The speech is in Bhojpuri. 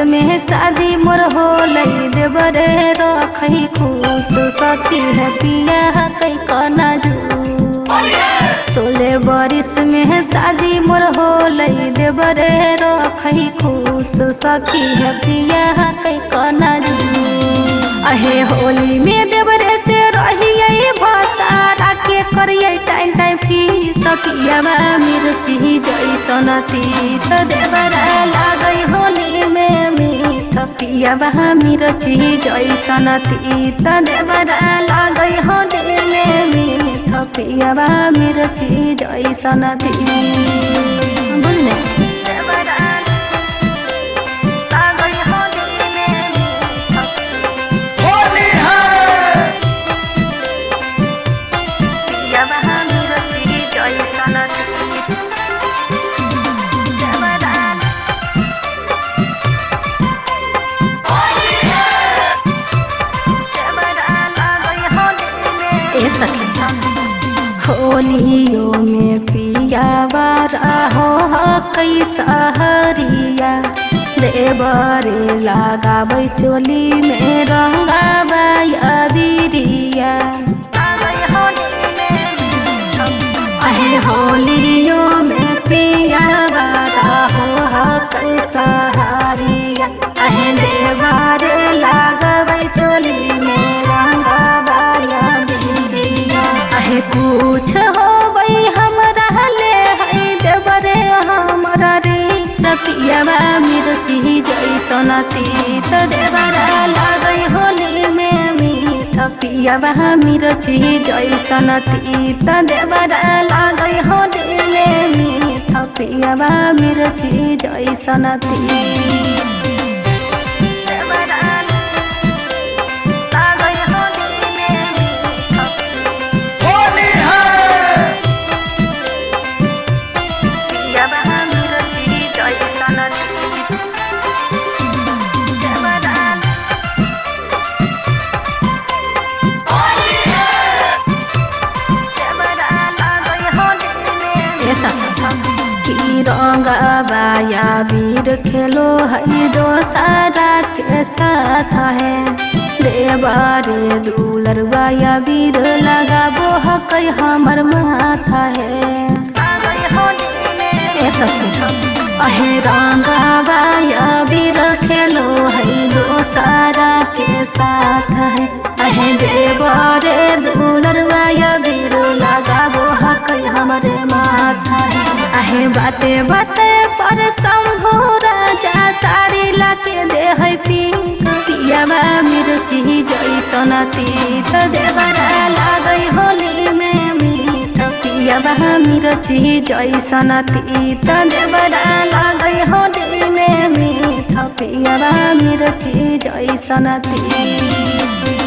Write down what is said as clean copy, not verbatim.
में शादी मोर होलै देवरे रखै खुश सखी है पिया कई कना जू 16 बरिस में शादी मोर होलै देवरे रखै खुश सखी है पिया कई कना जू अहे होली में देवरे से रहिए भतारा के करिए टाइम टाइम फी सखियावा मिर्ची जैसन तीत देवरा लागै होली में मीठ पियावा मिर्ची जैसन तीत देवरा लागै होली में मीठ पियावा मिर्ची जैसन तीत बुझले होलियो में पियावा रहो कैसा हरिया देवरे लगाबै चोली में रंगावा अबिरिया अहे होलियो में पियावा रहो कैसा हरिया अहे देवरे लगाबै चोली में रंगावा अबिरिया अहे कुछ होबै हमरा ले है देवरे हमरा रे सपियावा मिर्ची जैसन तीत देवरा लागै होली में मीठ पियावा मिर्ची जैसन तीत देवरा लागै होली में मीठ पियावा मिर्ची जैसन तीत रंगाबाया वीर खेलो है दोसारा के साथ है देवरे दुलरवाया वीर लगाबो हकै हमर माथा है अहे रंगाबाया वीर खेलो है दोसारा के साथ है अहे देवरे दुलरवाया वीर लगाबो हकै हमरे माथा है अहे बाते बाते पर शंभु राजा साड़ी लाके दे है पियावा मिर्ची जैसन तीत देवरा लागै होली में मीठ पियावा मिर्ची जैसन तीत देवरा लागै होली में मीठ पियावा मिर्ची जैसन तीत।